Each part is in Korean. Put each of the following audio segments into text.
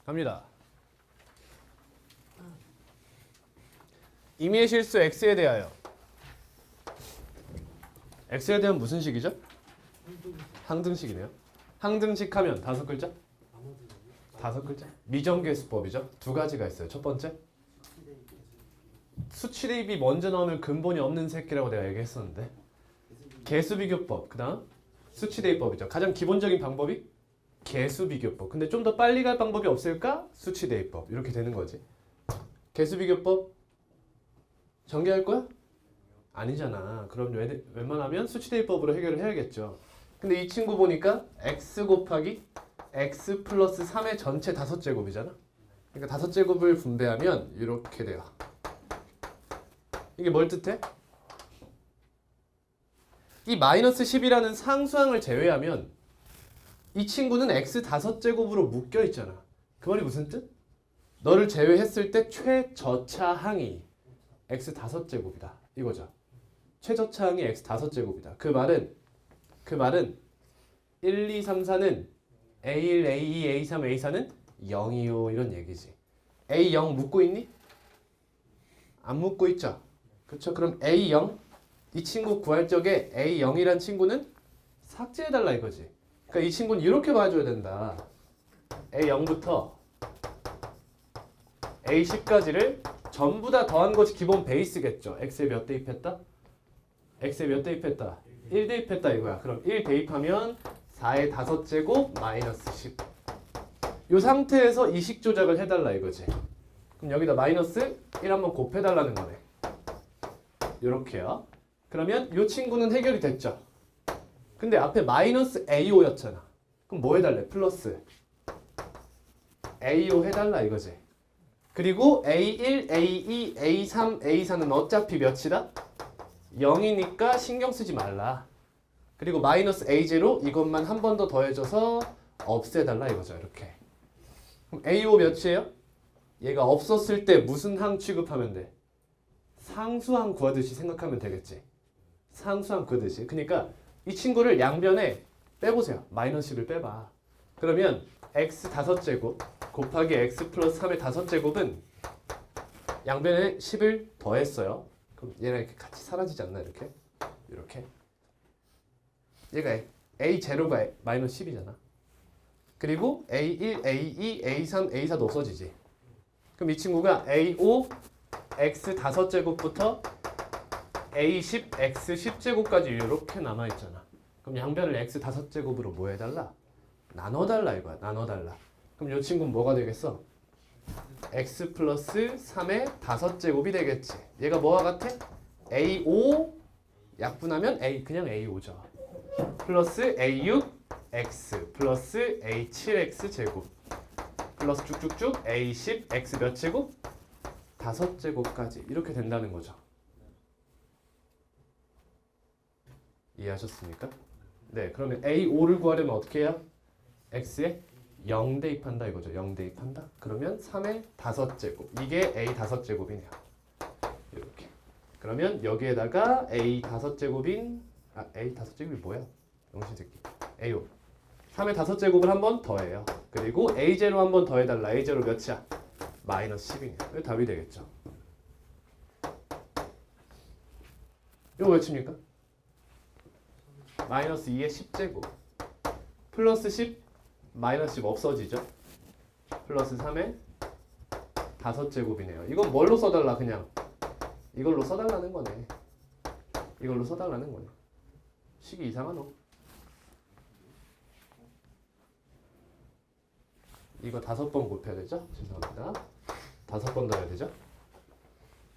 갑니다. 임의의 실수 x에 대하여. x에 대한 무슨 식이죠? 항등식이네요. 항등식 하면 다섯 글자? 다섯 글자. 미정계수법이죠. 두 가지가 있어요. 첫 번째, 수치 대입이 먼저 나오면 근본이 없는 새끼라고 내가 얘기했었는데, 개수비교법. 그 다음 수치 대입법이죠. 가장 기본적인 방법이 개수비교법. 근데 좀 더 빨리 갈 방법이 없을까? 수치 대입법. 이렇게 되는 거지. 개수비교법 전개할 거야? 아니잖아. 그럼 웬만하면 수치 대입법으로 해결을 해야겠죠. 근데 이 친구 보니까 x 곱하기 x 플러스 3의 전체 5제곱이잖아. 그러니까 5제곱을 분배하면 이렇게 돼요. 이게 뭘 뜻해? 이 마이너스 10이라는 상수항을 제외하면 이 친구는 x 5제곱으로 묶여 있잖아. 그 말이 무슨 뜻? 너를 제외했을 때 최저차항이 x 5제곱이다. 이거죠. 최저차항이 x 5제곱이다. 그 말은 1, 2, 3, 4는 A1, A2, A3, A4는 0이요. 이런 얘기지. A0 묶고 있니? 안 묶고 있죠. 그쵸? 그럼 A0 이 친구 구할 적에 A0이란 친구는 삭제해달라 이거지. 그러니까 이 친구는 이렇게 봐줘야 된다. A0부터 A10까지를 전부 다 더한 것이 기본 베이스겠죠. X에 몇 대입했다? X에 몇 대입했다? 1 대입했다 이거야. 그럼 1 대입하면 4의 5제곱 마이너스 10. 이 상태에서 이식 조작을 해달라 이거지. 그럼 여기다 마이너스 1 한번 곱해달라는 거네. 요렇게요. 그러면 이 친구는 해결이 됐죠. 근데 앞에 마이너스 A5였잖아. 그럼 뭐 해달래? 플러스 A5 해달라 이거지. 그리고 A1, A2, A3, A4는 어차피 몇이다? 0이니까 신경 쓰지 말라. 그리고 마이너스 A0 이것만 한 번 더 더해줘서 없애달라 이거죠. 이렇게. 그럼 A5 몇이에요? 얘가 없었을 때 무슨 항 취급하면 돼? 상수항 구하듯이 생각하면 되겠지. 상수항 구하듯이. 그러니까 이 친구를 양변에 빼보세요. 마이너스 10을 빼봐. 그러면 x 5제곱 곱하기 x 플러스 3의 5제곱은 양변에 10을 더했어요. 그럼 얘랑 이렇게 같이 사라지지 않나? 이렇게. 이렇게. 얘가 A0가 마이너스 10이잖아. 그리고 A1, A2, A3, A4도 없어지지. 그럼 이 친구가 A5, x 5제곱부터 A10, x 10제곱까지 이렇게 남아있잖아. 그럼 양변을 x 5제곱으로 뭐 해달라? 나눠달라 이거야. 나눠달라. 그럼 이 친구는 뭐가 되겠어? x 플러스 3의 5제곱이 되겠지. 얘가 뭐와 같아? A5 약분하면 그냥 A5죠. 플러스 A6 x 플러스 A7x 제곱 플러스 쭉쭉쭉 A10 x 몇 제곱? 5제곱까지 이렇게 된다는 거죠. 이해하셨습니까? 네, 그러면 A5를 구하려면 어떻게 해야? x에 0 대입한다 이거죠. 0 대입한다. 그러면 3의 5제곱. 이게 A 5제곱이네요. 이렇게. 그러면 여기에다가 A 5제곱인 A 5제곱이 뭐야? 영신 새끼. A5. 3의 5제곱을 한번 더해요. 그리고 A0 한번 더해달라. A0 몇이야? 마이너스 10이네요. 이거 답이 되겠죠. 이거 몇 칩니까? 마이너스 2의 10제곱 플러스 10 마이너스 10 없어지죠. 플러스 3의 5제곱이네요. 이건 뭘로 써달라? 그냥 이걸로 써달라는 거네. 이걸로 써달라는 거네. 식이 이상하노? 이거 5번 곱해야 되죠? 죄송합니다. 5번 더 해야 되죠?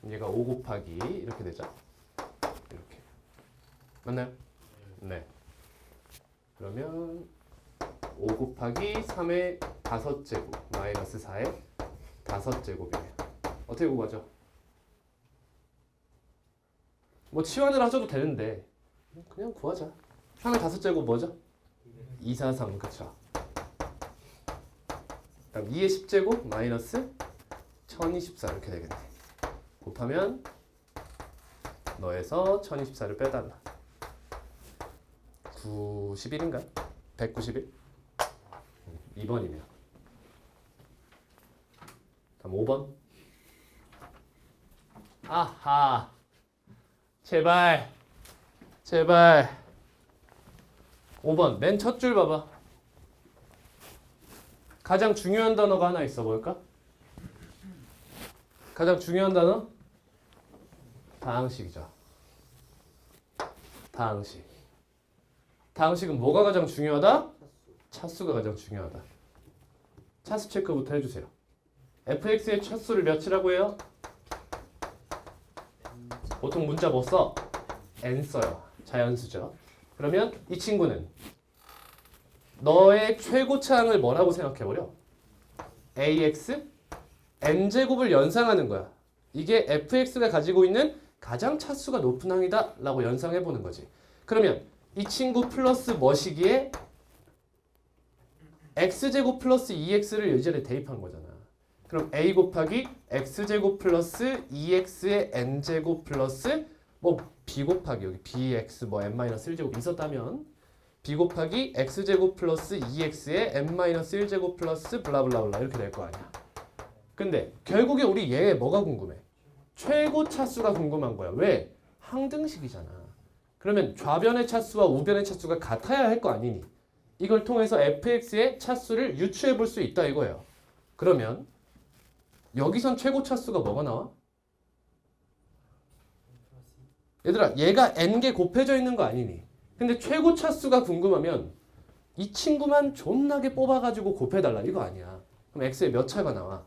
얘가 5 곱하기 이렇게 되죠? 이렇게. 맞나요? 네. 그러면 5 곱하기 3의 5제곱 마이너스 4의 5제곱이네요. 어떻게 구하죠? 뭐 치환을 하셔도 되는데 그냥 구하자. 3의 5제곱 뭐죠? 2, 4, 3 그쵸? 그다음 2의 10제곱 마이너스 1024 이렇게 되겠네. 곱하면 너에서 1024를 빼달라. 91인가요? 191? 2번이네요. 다음 5번. 아하. 제발. 5번 맨 첫 줄 봐봐. 가장 중요한 단어가 하나 있어. 뭘까? 가장 중요한 단어? 다항식이죠. 다항식. 다항식은 뭐가 가장 중요하다? 차수가 가장 중요하다. 차수 체크부터 해주세요. fx의 차수를 몇이라고 해요? 보통 문자 뭐 써? n 써요. 자연수죠. 그러면 이 친구는 너의 최고차항을 뭐라고 생각해버려? ax n제곱을 연상하는 거야. 이게 fx가 가지고 있는 가장 차수가 높은 항이다 라고 연상해보는 거지. 그러면 이 친구 플러스 뭐시기에 x제곱 플러스 2x를 이 자리에 대입한 거잖아. 그럼 a 곱하기 x제곱 플러스 2x의 n제곱 플러스 뭐 b 곱하기 여기 bx 뭐 n-1제곱 있었다면 b 곱하기 x제곱 플러스 2x의 n-1제곱 플러스 블라블라블라 이렇게 될 거 아니야. 근데 결국에 우리 얘 뭐가 궁금해? 최고 차수가 궁금한 거야. 왜? 항등식이잖아. 그러면 좌변의 차수와 우변의 차수가 같아야 할 거 아니니? 이걸 통해서 fx의 차수를 유추해 볼 수 있다 이거예요. 그러면 여기선 최고 차수가 뭐가 나와? 얘들아 얘가 n개 곱해져 있는 거 아니니? 근데 최고 차수가 궁금하면 이 친구만 존나게 뽑아가지고 곱해달라 이거 아니야. 그럼 x의 몇 차가 나와?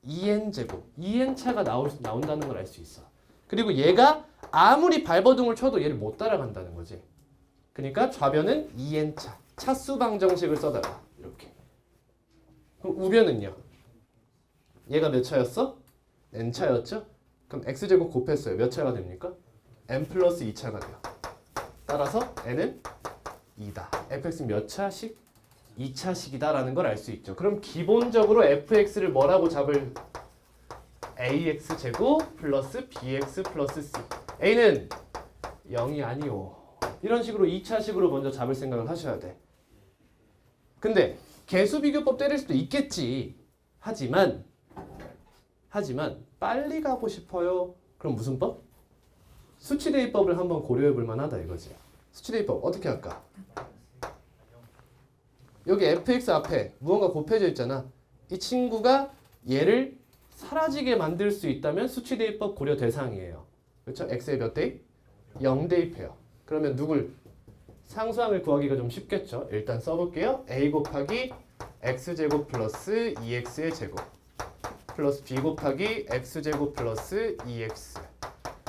2n제곱 2n차가 나온다는 걸 알 수 있어. 그리고 얘가 아무리 발버둥을 쳐도 얘를 못 따라간다는 거지. 그러니까 좌변은 2n차 차수 방정식을 써달라 이렇게. 그럼 우변은요? 얘가 몇 차였어? n차였죠? 그럼 x제곱 곱했어요. 몇 차가 됩니까? n 플러스 2차가 돼요. 따라서 n은 2다. fx는 몇 차씩? 2차식이다라는 걸 알 수 있죠. 그럼 기본적으로 fx를 뭐라고 잡을? ax제곱 플러스 bx 플러스 c. a는 0이 아니오. 이런 식으로 2차식으로 먼저 잡을 생각을 하셔야 돼. 근데 개수비교법 때릴 수도 있겠지. 하지만 빨리 가고 싶어요. 그럼 무슨 법? 수치대입법을 한번 고려해 볼 만하다 이거지. 수치대입법 어떻게 할까? 여기 fx 앞에 무언가 곱해져 있잖아. 이 친구가 얘를 사라지게 만들 수 있다면 수치대입법 고려 대상이에요. 그렇죠? x에 몇 대입? 0 대입해요. 그러면 누굴? 상수항을 구하기가 좀 쉽겠죠. 일단 써볼게요. a 곱하기 x제곱 플러스 2x의 제곱 플러스 b 곱하기 x제곱 플러스 2x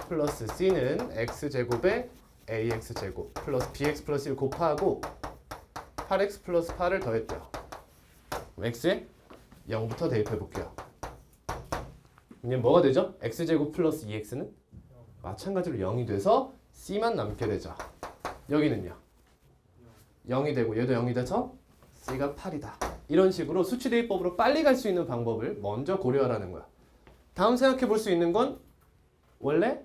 플러스 c는 x제곱에 ax제곱 플러스 bx 플러스 1 곱하고 8x 플러스 8을 더했대요. x에 0부터 대입해 볼게요. 이제 뭐가 되죠? x제곱 플러스 2x는 마찬가지로 0이 돼서 c만 남게 되죠. 여기는요. 0이 되고 얘도 0이 돼서 c가 8이다. 이런 식으로 수치대입법으로 빨리 갈 수 있는 방법을 먼저 고려하라는 거야. 다음 생각해 볼 수 있는 건 원래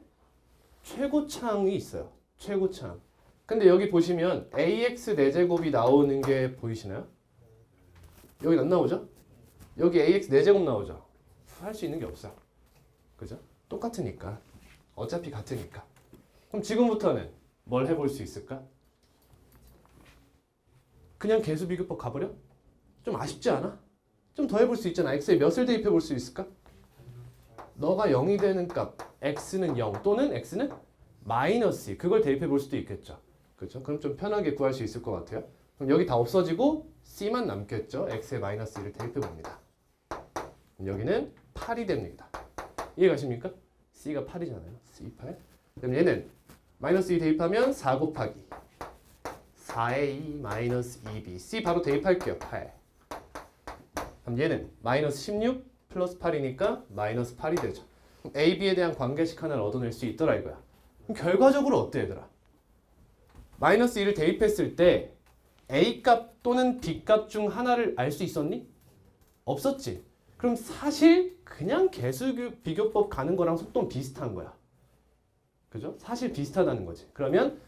최고차항이 있어요. 최고차항. 근데 여기 보시면 ax 4제곱이 나오는 게 보이시나요? 여기 안 나오죠? 여기 ax 4제곱 나오죠? 할 수 있는 게 없어요. 그죠? 똑같으니까. 어차피 같으니까. 그럼 지금부터는 뭘 해볼 수 있을까? 그냥 개수비교법 가버려? 좀 아쉽지 않아? 좀 더 해볼 수 있잖아. x에 몇을 대입해 볼 수 있을까? 너가 0이 되는 값 x는 0 또는 x는 마이너스 2 그걸 대입해 볼 수도 있겠죠. 그렇죠? 그럼 좀 편하게 구할 수 있을 것 같아요. 그럼 여기 다 없어지고 c만 남겠죠. x에 마이너스 2를 대입해 봅니다. 여기는 8이 됩니다. 이해가십니까? c가 8이잖아요. c8. 그럼 얘는 마이너스 2 대입하면 4 곱하기 4a 마이너스 2b c 바로 대입할게요. 8. 그럼 얘는 마이너스 16 플러스 8이니까 마이너스 8이 되죠. 그럼 a, b에 대한 관계식 하나를 얻어낼 수 있더라 이거야. 그럼 결과적으로 어때 얘들아? 마이너스 2를 대입했을 때 A값 또는 B값 중 하나를 알 수 있었니? 없었지. 그럼 사실 그냥 개수비교법 가는 거랑 속도는 비슷한 거야. 그죠? 사실 비슷하다는 거지. 그러면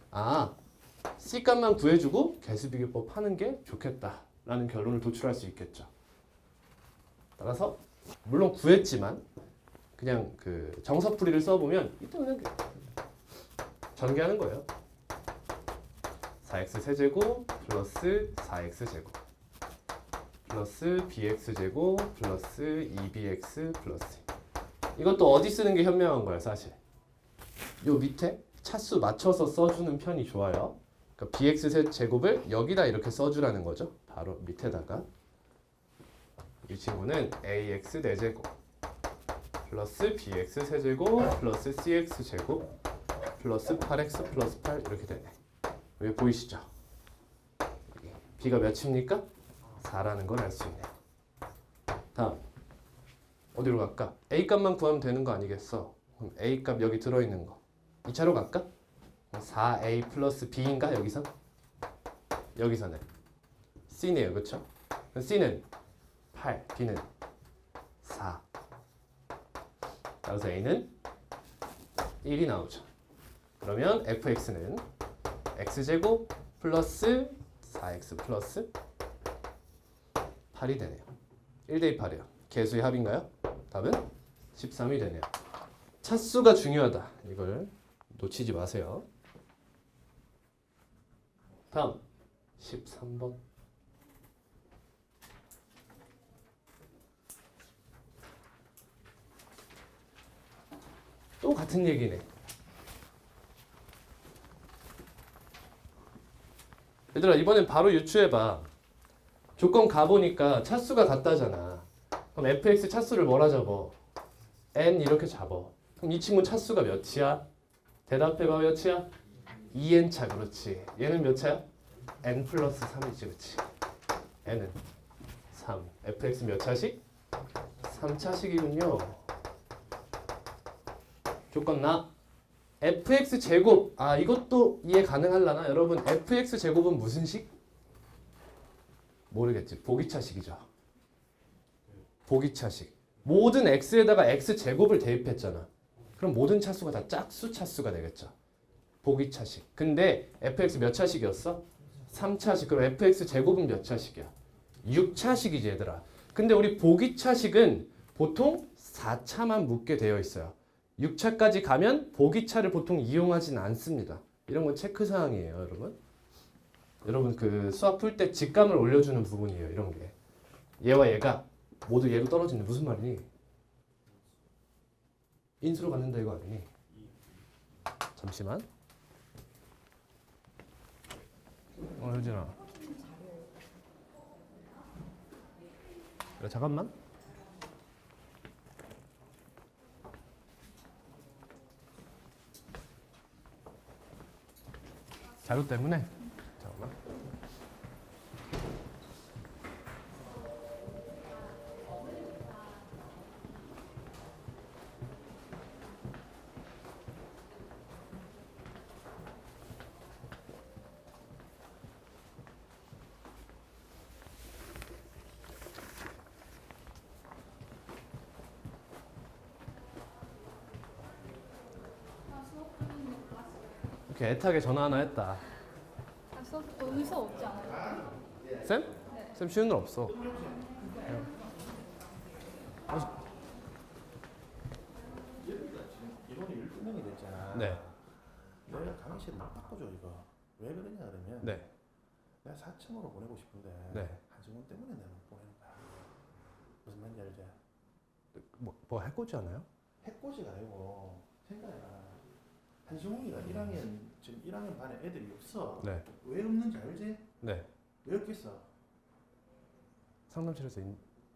C값만 구해주고 개수비교법 하는 게 좋겠다라는 결론을 도출할 수 있겠죠. 따라서 물론 구했지만 그냥 그 정석풀이를 써보면 이때 그냥 전개하는 거예요. 4x 세제곱 플러스 4x 제곱 플러스 bx 제곱 플러스 2bx 플러스 이것도 어디 쓰는 게 현명한 거야 사실. 요 밑에 차수 맞춰서 써주는 편이 좋아요. 그러니까 bx 제곱을 여기다 이렇게 써주라는 거죠. 바로 밑에다가 이 친구는 ax 4제곱 플러스 bx 세제곱 플러스 cx 제곱 플러스 8x 플러스 8 이렇게 되네. 여기 보이시죠? b가 몇입니까? 4라는 걸 알 수 있네요. 다음 어디로 갈까? a 값만 구하면 되는 거 아니겠어? 그럼 a 값 여기 들어있는 거 2차로 갈까? 4a 플러스 b인가 여기서? 여기서는 c네요, 그렇죠? c는 8, b는 4. 따라서 a는 1이 나오죠. 그러면 fx는 x제곱 플러스 4x 플러스 8이 되네요. 1대2 8이요. 개수의 합인가요? 답은 13이 되네요. 차수가 중요하다. 이걸 놓치지 마세요. 다음 13번. 또 같은 얘기네. 얘들아 이번엔 바로 유추해봐. 조건 가보니까 차수가 같다잖아. 그럼 fx 차수를 뭐라 잡어? n 이렇게 잡어. 그럼 이 친구 차수가 몇이야? 대답해봐. 몇이야? 2n 차. 그렇지. 얘는 몇 차야? n 플러스 3이지. 그렇지. n은 3. fx 몇 차식? 3차식이군요. 조건 나. fx 제곱. 아 이것도 이해 가능하려나? 여러분 fx 제곱은 무슨 식? 모르겠지. 보기차식이죠. 보기차식. 모든 x에다가 x 제곱을 대입했잖아. 그럼 모든 차수가 다 짝수 차수가 되겠죠. 보기차식. 근데 fx 몇 차식이었어? 3차식. 그럼 fx 제곱은 몇 차식이야? 6차식이지 얘들아. 근데 우리 보기차식은 보통 4차만 묻게 되어 있어요. 6차까지 가면 보기차를 보통 이용하진 않습니다. 이런 건 체크사항이에요, 여러분. 여러분 그 수학 풀 때 직감을 올려주는 부분이에요. 이런 게. 얘와 얘가 모두 얘로 떨어지는 무슨 말이니? 인수로 갖는다 이거 아니니? 잠시만. 효진아. 그래, 잠깐만. 자료 때문에. 잠깐만. 이렇게 애타게 전화 하나 했다. 의사 없지 않아요? 쌤? 쌤 쉬는 날 없어. 이번에 12명이 됐잖아. 네. 내가 강의실 못 바꿔줘 이거. 왜 그러냐 그러면 네. 내가 4층으로 보내고 싶은데 네. 한승훈 때문에 내가 못 보내는 거야. 무슨 말인지 알지? 뭐 할 거지 않아요? 해코지가 아니고 생각해봐. 한승훈이가 1학년 지금 1학년 반에 애들이 없어. 네. 왜 없는지 알지? 네. 왜 없겠어? 상담실에서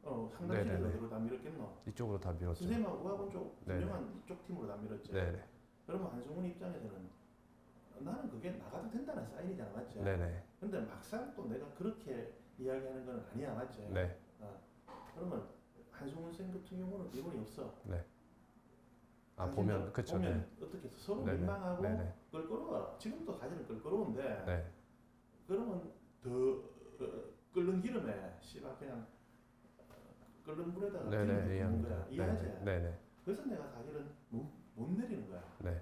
상담실에 네네네. 어디로 다 밀었겠노? 이쪽으로 다 밀었죠. 선생님하고 의학원 쪽 네네. 분명한 이쪽 팀으로 다 밀었지. 네네. 그러면 한승훈 입장에서는 나는 그게 나가도 된다는 사인이잖아, 맞지? 네네. 근데 막상 또 내가 그렇게 이야기하는 건 아니야, 맞지? 네. 그러면 한승훈 쌤 같은 경우는 이론이 없어. 아 보면 그쵸. 보면 네. 어떻게 해서 서로 네네. 민망하고 네네. 껄끄러워. 지금도 사실은 껄끄러운데 네. 그러면 더 끓는 기름에 씨발 그냥 끓는 물에다가 기름을 네네. 붓는 이해합니다. 거야. 이해하지? 네네. 그래서 내가 사실은 못 내리는 거야. 네.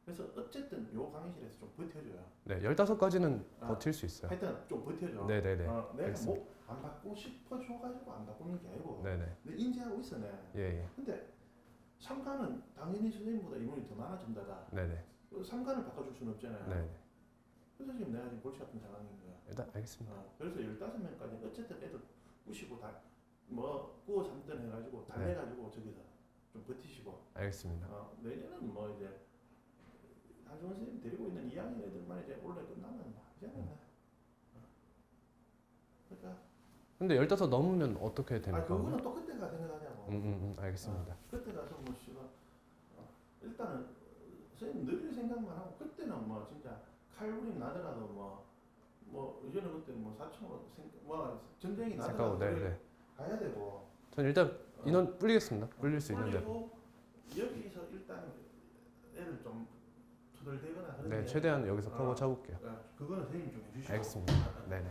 그래서 어쨌든 요 강의실에서 좀 버텨줘요. 네, 15가지는 아. 버틸 수 있어요. 하여튼 좀 버텨줘. 네네네. 내가 알겠습니다. 뭐 안 받고 싶어줘가지고 안 바꾸는 게 아니고 네네. 내 인지하고 있어 내. 예, 예. 근데 3과는 당연히 선생님보다 인원이 더 많아진다다. 네네. 3과를 바꿔줄 수는 없잖아요. 네. 그래서 지금 내가 지금 골치 아픈 상황인 거야. 일단 알겠습니다. 그래서 15명까지 어쨌든 애들 부시고 뭐 구워 삶든 해가지고 달래가지고 저기서 좀 버티시고 알겠습니다. 내년은 뭐 이제 한승원 선생님 데리고 있는 2학년 애들만 이제 올해 끝나면 이제는 그러니까 근데 15 넘으면 어떻게 됩니까? 그거는 또 그때가 생각하냐고. 알겠습니다. 그때 가서 뭐 씨가 일단은 선생님 늘 생각만 하고 그때는 뭐 진짜 칼부림 나더라도 뭐 이제는 그때 뭐 사청으로 뭐 전쟁이 나더라도 네네. 가야 되고. 전 일단 인원 불리겠습니다. 불릴 수 있는데. 그리고 여기서 일단 애들 좀 투덜대거나 그런 네, 게 최대한 여기서 커버 쳐볼게요. 그거는 선생님 좀 해주시고. 알겠습니다. 네네.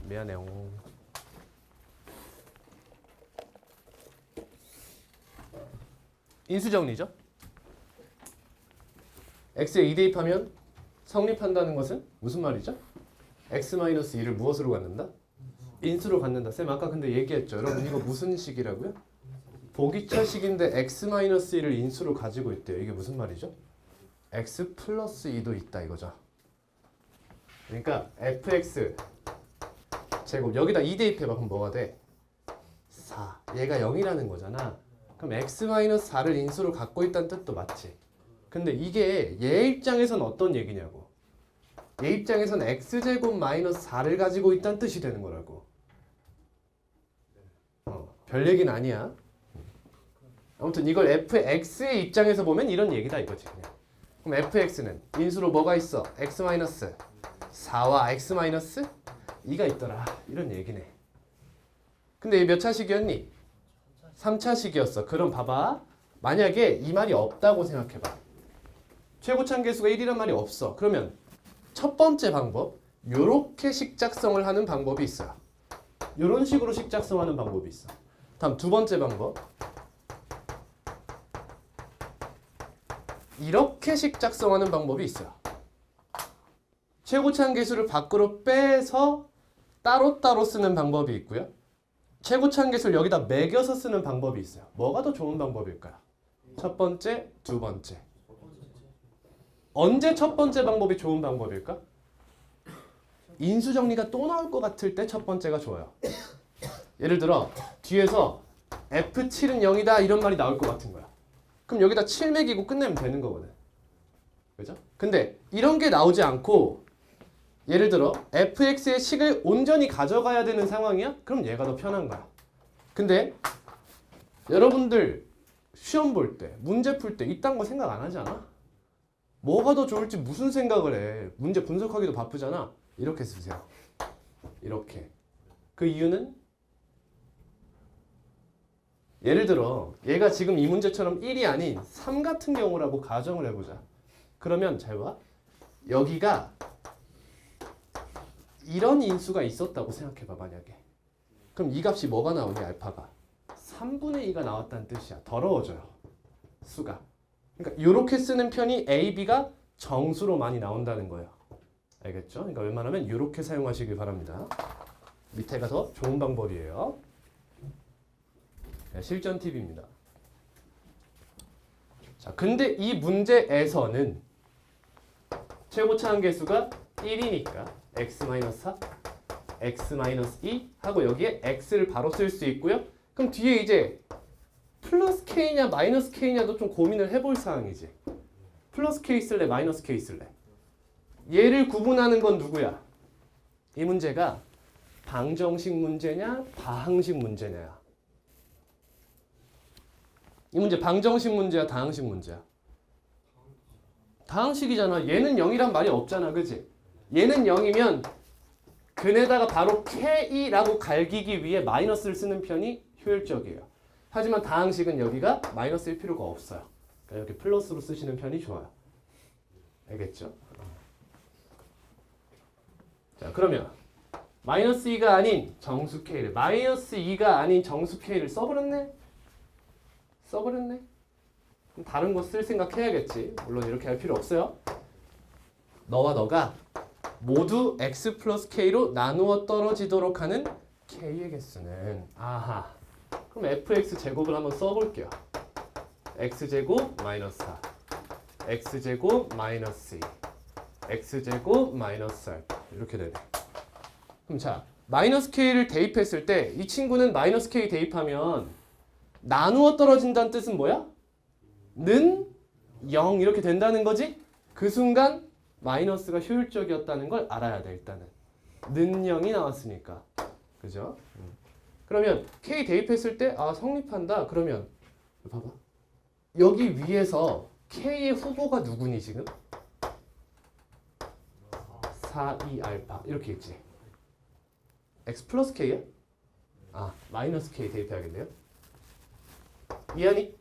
미안해요. 인수정리죠? x에 2 대입하면 성립한다는 것은 무슨 말이죠? x-2를 무엇으로 갖는다? 인수로 갖는다. 쌤 아까 근데 얘기했죠. 여러분 이거 무슨 식이라고요? 보기차식인데 x-1을 인수로 가지고 있대요. 이게 무슨 말이죠? x 플러스 2도 있다 이거죠. 그러니까 fx 제곱 여기다 2 대입해봐. 그럼 뭐가 돼? 4. 얘가 0이라는 거잖아. 그럼 x-4를 인수로 갖고 있다는 뜻도 맞지. 근데 이게 얘 입장에선 어떤 얘기냐고. 얘 입장에선 x제곱 마이너스 4를 가지고 있다는 뜻이 되는 거라고. 별 얘기는 아니야. 아무튼 이걸 fx의 입장에서 보면 이런 얘기다 이거지 그냥. 그럼 fx는 인수로 뭐가 있어? x-4와 x-2가 있더라 이런 얘기네. 근데 몇 차식이었니? 3차식이었어. 그럼 봐봐. 만약에 이 말이 없다고 생각해봐. 최고차함계수가 1이란 말이 없어. 그러면 첫 번째 방법 요렇게 식작성을 하는 방법이 있어요. 요런 식으로 식작성하는 방법이 있어. 다음 두 번째 방법 이렇게 식작성하는 방법이 있어요. 최고차함계수를 밖으로 빼서 따로따로 쓰는 방법이 있고요. 최고차함계수를 여기다 매겨서 쓰는 방법이 있어요. 뭐가 더 좋은 방법일까요? 첫 번째, 두 번째. 언제 첫 번째 방법이 좋은 방법일까? 인수정리가 또 나올 것 같을 때 첫 번째가 좋아요. 예를 들어 뒤에서 F7은 0이다 이런 말이 나올 것 같은 거야. 그럼 여기다 7 매기고 끝내면 되는 거거든. 그죠? 근데 이런 게 나오지 않고 예를 들어 fx의 식을 온전히 가져가야 되는 상황이야? 그럼 얘가 더 편한 거야. 근데 여러분들 시험 볼 때, 문제 풀 때 이딴 거 생각 안 하지 않아? 뭐가 더 좋을지 무슨 생각을 해? 문제 분석하기도 바쁘잖아. 이렇게 쓰세요. 이렇게. 그 이유는 예를 들어 얘가 지금 이 문제처럼 1이 아닌 3 같은 경우라고 가정을 해보자. 그러면 잘 봐. 여기가 이런 인수가 있었다고 생각해봐 만약에. 그럼 이 값이 뭐가 나오니 알파가? 3분의 2가 나왔다는 뜻이야. 더러워져요. 수가. 그러니까 이렇게 쓰는 편이 A, B가 정수로 많이 나온다는 거예요. 알겠죠? 그러니까 웬만하면 이렇게 사용하시길 바랍니다. 밑에가 더 좋은 방법이에요. 실전 팁입니다. 자, 근데 이 문제에서는 최고차함계수가 1이니까 x-4, x-2 하고 여기에 x를 바로 쓸 수 있고요. 그럼 뒤에 이제 플러스 k냐 마이너스 k냐도 좀 고민을 해볼 사항이지. 플러스 k 쓸래 마이너스 k 쓸래. 얘를 구분하는 건 누구야? 이 문제가 방정식 문제냐 다항식 문제냐. 이 문제 방정식 문제야 다항식 문제야? 다항식이잖아. 얘는 0이란 말이 없잖아. 그치? 얘는 0이면 근에다가 바로 k라고 갈기기 위해 마이너스를 쓰는 편이 효율적이에요. 하지만 다항식은 여기가 마이너스일 필요가 없어요. 그러니까 이렇게 플러스로 쓰시는 편이 좋아요. 알겠죠? 자, 그러면 마이너스 2가 아닌 정수 K를 마이너스 2가 아닌 정수 K를 써버렸네. 그럼 다른 거 쓸 생각 해야겠지. 물론 이렇게 할 필요 없어요. 너와 너가 모두 x 플러스 k로 나누어 떨어지도록 하는 k의 개수는 아하. 그럼 fx 제곱을 한번 써볼게요. x제곱 마이너스 4 x제곱 마이너스 2 x제곱 마이너스 알파 이렇게 되네. 그럼 자 마이너스 k를 대입했을 때 이 친구는 마이너스 k 대입하면 나누어 떨어진다는 뜻은 뭐야? 는 0 이렇게 된다는 거지? 그 순간 마이너스가 효율적이었다는 걸 알아야 돼 일단은. 는 0이 나왔으니까. 그죠? 그러면 k 대입했을 때 아 성립한다. 그러면 봐봐. 여기 위에서 k의 후보가 누구니 지금? 4, 2 알파 이렇게 있지. x 플러스 k야? 아 마이너스 k 대입해야겠네요. 이해하니?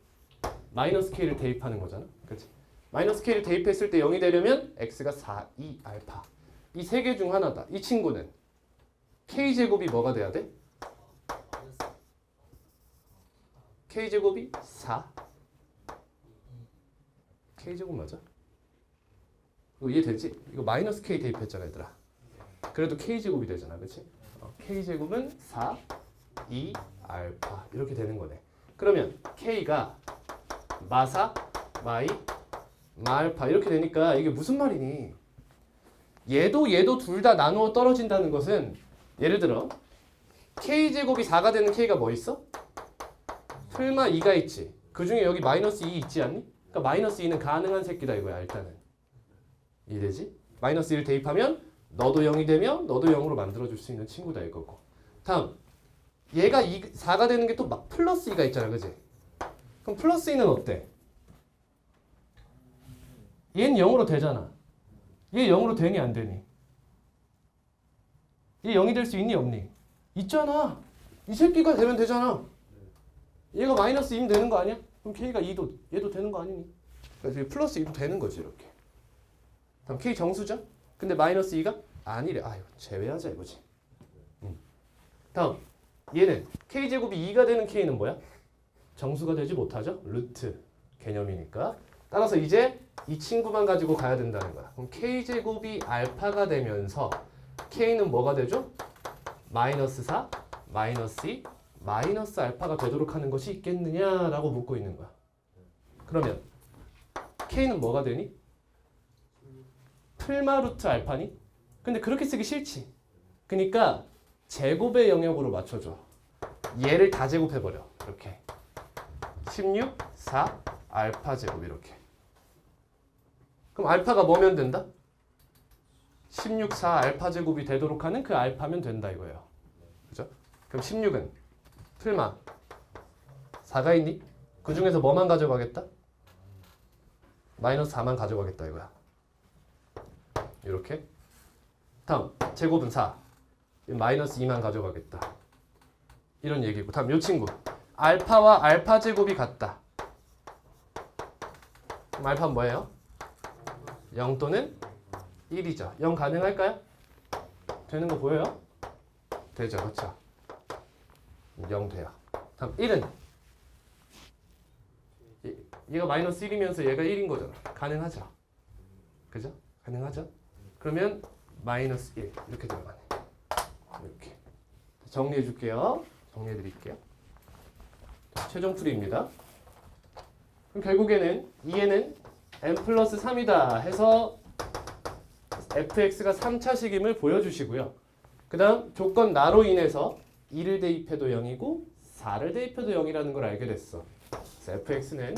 마이너스 k를 대입하는 거잖아. 그렇지? 마이너스 k를 대입했을 때 0이 되려면 x가 4, 2 알파. 이 세 개 중 하나다. 이 친구는 k제곱이 뭐가 돼야 돼? k제곱이 4. k제곱 맞아? 이거 이해되지? 이거 마이너스 k 대입했잖아 얘들아. 그래도 k제곱이 되잖아. 그렇지? k제곱은 4, 2 알파 이렇게 되는 거네. 그러면 k가 마사, 마이, 마알파 이렇게 되니까 이게 무슨 말이니? 얘도 둘 다 나누어 떨어진다는 것은 예를 들어 k제곱이 4가 되는 k가 뭐 있어? 풀마 2가 있지. 그 중에 여기 마이너스 2 있지 않니? 그러니까 마이너스 2는 가능한 새끼다 이거야 일단은. 이해되지? 마이너스 1을 대입하면 너도 0이 되면 너도 0으로 만들어줄 수 있는 친구다 이거고. 다음 얘가 4가 되는 게 또 막 플러스 2가 있잖아 그지? 그럼 플러스 2는 어때? 얘는 0으로 되잖아. 얘 0으로 되니 안 되니? 얘 0이 될 수 있니 없니? 있잖아. 이 새끼가 되면 되잖아. 얘가 마이너스 2면 되는 거 아니야? 그럼 k가 2도 얘도 되는 거 아니니? 그래서 플러스 2도 되는 거지 이렇게. 다음 k 정수죠? 근데 마이너스 2가 아니래. 아유 제외하자 이거지. 다음 얘는 k제곱이 2가 되는 k는 뭐야? 정수가 되지 못하죠? 루트 개념이니까. 따라서 이제 이 친구만 가지고 가야 된다는 거야. 그럼 k제곱이 알파가 되면서 k는 뭐가 되죠? 마이너스 4, 마이너스 2, 마이너스 알파가 되도록 하는 것이 있겠느냐라고 묻고 있는 거야. 그러면 k는 뭐가 되니? 풀마 루트 알파니? 근데 그렇게 쓰기 싫지. 그러니까 제곱의 영역으로 맞춰줘. 얘를 다 제곱해버려. 이렇게 16, 4, 알파 제곱 이렇게. 그럼 알파가 뭐면 된다? 16, 4 알파 제곱이 되도록 하는 그 알파면 된다 이거예요. 그죠? 그럼 16은 풀마 4가 있니? 그 중에서 뭐만 가져가겠다? 마이너스 4만 가져가겠다 이거야. 이렇게. 다음 제곱은 4. 마이너스 2만 가져가겠다. 이런 얘기고. 다음 요 친구. 알파와 알파 제곱이 같다. 그럼 알파는 뭐예요? 0 또는 1이죠. 0 가능할까요? 되는 거 보여요? 되죠. 그렇죠? 0 돼요. 다음 1은 얘가 마이너스 1이면서 얘가 1인 거잖아. 가능하죠? 그죠? 가능하죠? 그러면 마이너스 1 이렇게 들어가네. 이렇게 정리해 줄게요. 정리해 드릴게요. 최종 풀이입니다. 그럼 결국에는 2에는 n 플러스 3이다 해서 fx가 3차식임을 보여주시고요. 그 다음 조건 나로 인해서 2를 대입해도 0이고 4를 대입해도 0이라는 걸 알게 됐어. 그래서 fx는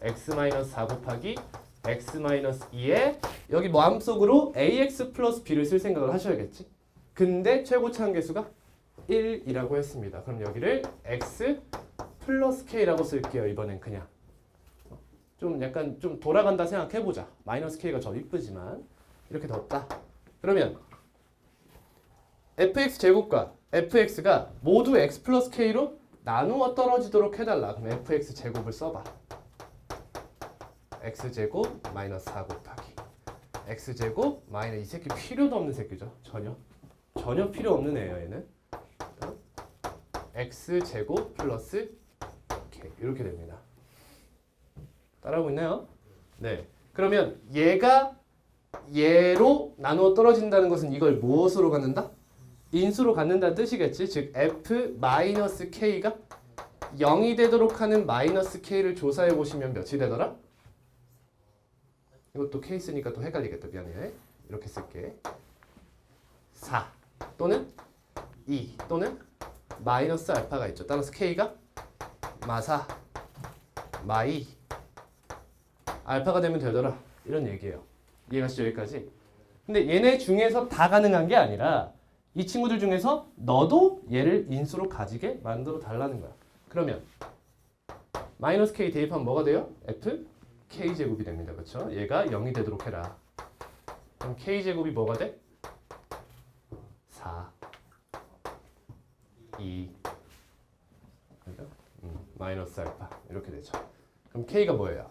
x-4 곱하기 x-2에 여기 마음속으로 ax 플러스 b를 쓸 생각을 하셔야겠지. 근데 최고치 한계수가 1이라고 했습니다. 그럼 여기를 x 플러스 k라고 쓸게요. 이번엔 그냥 좀 약간 좀 돌아간다 생각해보자. 마이너스 k가 더 이쁘지만 이렇게 뒀다. 그러면 fx 제곱과 fx가 모두 x 플러스 k로 나누어 떨어지도록 해달라. 그럼 fx 제곱을 써봐. x제곱 마이너스 4 곱하기 x제곱 마이너스 이 새끼 필요도 없는 새끼죠. 전혀 전혀 필요 없는 애예요. 얘는 x제곱 플러스 k 이렇게 됩니다. 따라오고 있나요? 네. 그러면 얘가 얘로 나누어 떨어진다는 것은 이걸 무엇으로 갖는다? 인수로 갖는다는 뜻이겠지. 즉 f-k가 0이 되도록 하는 마이너스 k를 조사해 보시면 몇이 되더라? 이것도 k 쓰니까 또 헷갈리겠다. 미안해. 이렇게 쓸게. 4 또는 2 또는 마이너스 알파가 있죠. 따라서 k가 마4 마2 알파가 되면 되더라. 이런 얘기예요. 이해가시죠? 여기까지? 근데 얘네 중에서 다 가능한 게 아니라 이 친구들 중에서 너도 얘를 인수로 가지게 만들어 달라는 거야. 그러면 마이너스 k 대입하면 뭐가 돼요? f k제곱이 됩니다. 그렇죠? 얘가 0이 되도록 해라. 그럼 k제곱이 뭐가 돼? 4 2 그죠? 마이너스 알파 이렇게 되죠. 그럼 k가 뭐예요?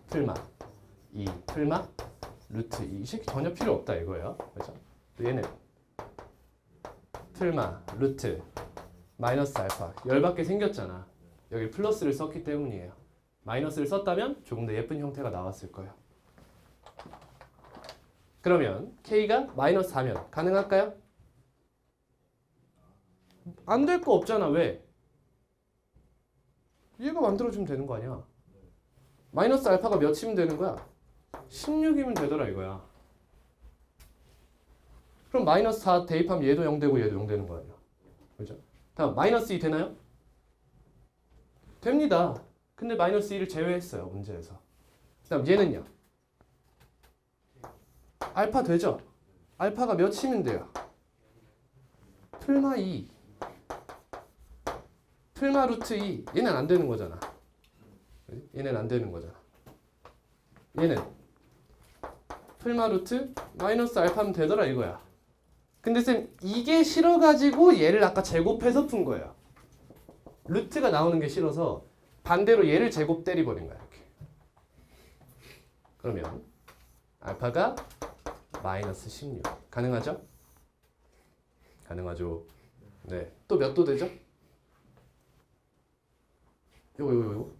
풀마 2 풀마 루트 2. 이 새끼 전혀 필요 없다 이거예요. 그죠? 또 얘는 풀마 루트 마이너스 알파 열받게 생겼잖아. 여기 플러스를 썼기 때문이에요. 마이너스를 썼다면 조금 더 예쁜 형태가 나왔을 거예요. 그러면 k가 마이너스 4면 가능할까요? 안 될 거 없잖아. 왜? 얘가 만들어주면 되는 거 아니야. 마이너스 알파가 몇이면 되는 거야? 16이면 되더라 이거야. 그럼 마이너스 4 대입하면 얘도 0 되고 얘도 0 되는 거 아니야. 그죠? 다음 마이너스 2 되나요? 됩니다. 근데 마이너스 2를 제외했어요. 문제에서. 그 다음 얘는요. 알파 되죠? 알파가 몇이면 돼요? 풀마 2 풀마 루트 2 얘는 안 되는 거잖아. 얘는 안 되는 거잖아. 얘는 풀마 루트 마이너스 알파면 되더라 이거야. 근데 쌤 이게 싫어가지고 얘를 아까 제곱해서 푼 거예요. 루트가 나오는 게 싫어서 반대로 얘를 제곱 때리버린 거야. 이렇게. 그러면 알파가 마이너스 16 가능하죠? 가능하죠. 네. 또 몇 도 되죠? 요거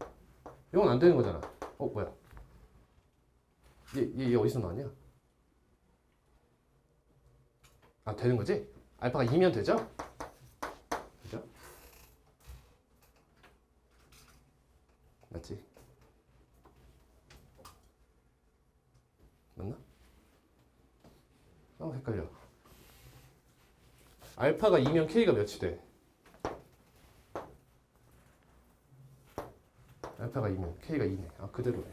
이건 안 되는 거잖아. 뭐야? 얘 어디서 나왔냐? 아 되는 거지? 알파가 2면 되죠? 그죠? 맞지? 맞나? 헷갈려. 알파가 2면 k가 몇이 돼? 알파가 2면 k가 2네. 아 그대로네.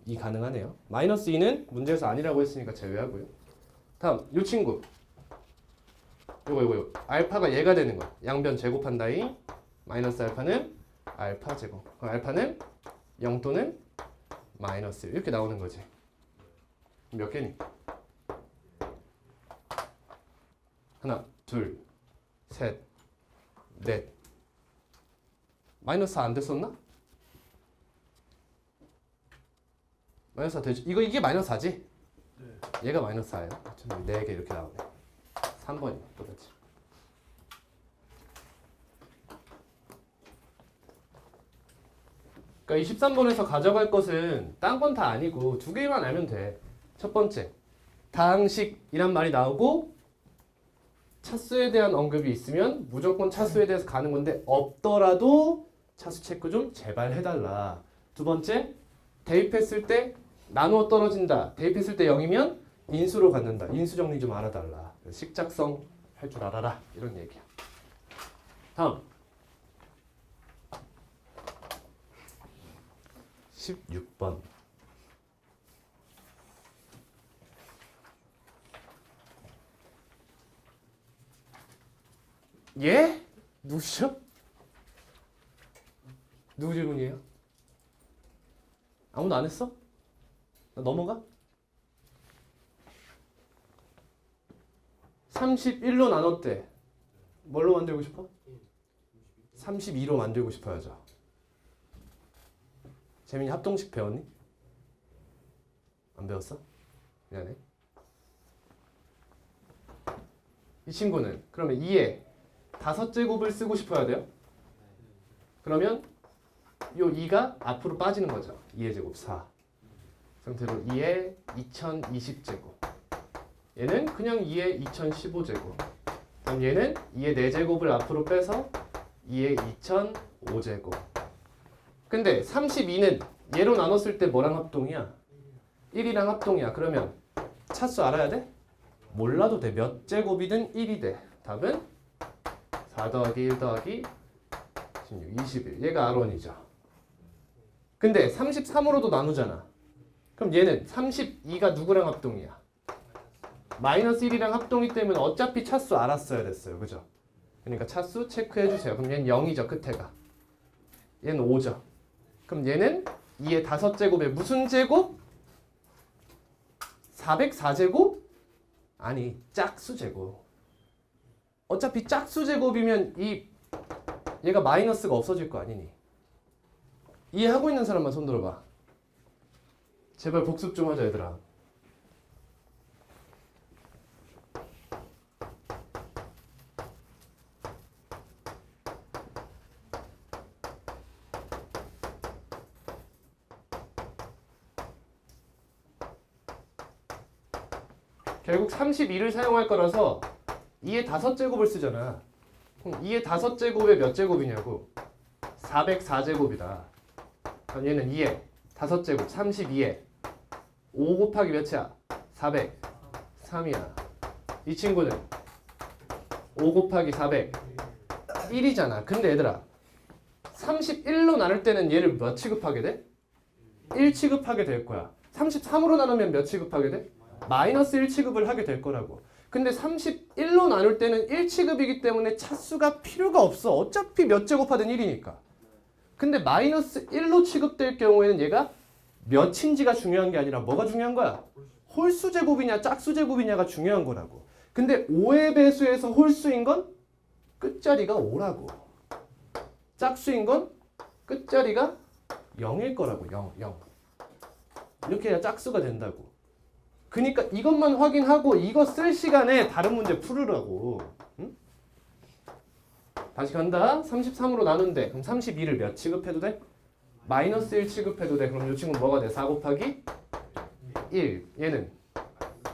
이 가능하네요. 마이너스 2는 문제에서 아니라고 했으니까 제외하고요. 다음 이 친구. 요거 알파가 얘가 되는 거. 양변 제곱한다이. 마이너스 알파는 알파 제곱. 그럼 알파는 0 또는 마이너스 이렇게 나오는 거지. 몇 개니? 하나, 둘, 셋, 넷. 마이너스 4 안 됐었나? 마이너스 4 되죠? 이게 마이너스 4지? 네. 얘가 마이너스 4예요. 4개 이렇게 나오네. 3번이 똑같이. 그러니까 이 13번에서 가져갈 것은 딴 건 다 아니고 두 개만 알면 돼. 첫 번째, 다항식이란 말이 나오고 차수에 대한 언급이 있으면 무조건 차수에 대해서 가는 건데 없더라도 차수 체크 좀 제발 해달라. 두 번째, 대입했을 때 나누어 떨어진다. 대입했을 때 0이면 인수로 갖는다. 인수 정리 좀 알아달라. 식작성 할 줄 알아라. 이런 얘기야. 다음 16번. 예? 누구시죠? 누구 질문이에요? 아무도 안 했어? 나 넘어가? 31로 나눴대. 뭘로 만들고 싶어? 32로 만들고 싶어야죠. 재민이 합동식 배웠니? 안 배웠어? 미안해. 이 친구는 그러면 2의 5제곱을 쓰고 싶어야 돼요. 그러면 요 2가 앞으로 빠지는 거죠. 2의 제곱 4. 상태로 2의 2020제곱. 얘는 그냥 2의 2015제곱. 그럼 얘는 2의 4제곱을 앞으로 빼서 2의 2005제곱. 근데 32는 얘로 나눴을 때 뭐랑 합동이야? 1이랑 합동이야. 그러면 차수 알아야 돼? 몰라도 돼. 몇 제곱이든 1이 돼. 답은 4 더하기 1 더하기 16, 21. 얘가 R1이죠. 근데 33으로도 나누잖아. 그럼 얘는 32가 누구랑 합동이야? 마이너스 1이랑 합동이 때문에 어차피 차수 알았어야 됐어요. 그죠? 그러니까 차수 체크해 주세요. 그럼 얘는 0이죠. 끝에가. 얘는 5죠. 그럼 얘는 2의 5제곱에 무슨 제곱? 404제곱? 아니, 짝수 제곱. 어차피 짝수 제곱이면 얘가 마이너스가 없어질 거 아니니. 이해하고 있는 사람만 손 들어봐. 제발 복습 좀 하자 얘들아. 결국 32를 사용할 거라서 2의 5제곱을 쓰잖아. 그럼 2의 5제곱에 몇 제곱이냐고? 404제곱이다. 그럼 얘는 2의 5제곱 32에 5 곱하기 몇이야? 403이야. 이 친구는 5 곱하기 400 1이잖아. 근데 얘들아 31로 나눌 때는 얘를 몇 취급하게 돼? 1 취급하게 될 거야. 33으로 나누면 몇 취급하게 돼? 마이너스 1 취급을 하게 될 거라고. 근데 31로 나눌 때는 1 취급이기 때문에 차수가 필요가 없어. 어차피 몇 제곱하든 1이니까. 근데 마이너스 1로 취급될 경우에는 얘가 몇인지가 중요한 게 아니라 뭐가 중요한 거야? 홀수 제곱이냐 짝수 제곱이냐가 중요한 거라고. 근데 5의 배수에서 홀수인 건 끝자리가 5라고. 짝수인 건 끝자리가 0일 거라고. 0. 이렇게 해야 짝수가 된다고. 그러니까 이것만 확인하고 이거 쓸 시간에 다른 문제 풀으라고. 응? 다시 간다. 33으로 나눈대. 그럼 32를 몇 취급해도 돼? 마이너스 1 취급해도 돼. 그럼 이 친구는 뭐가 돼? 4 곱하기 1. 얘는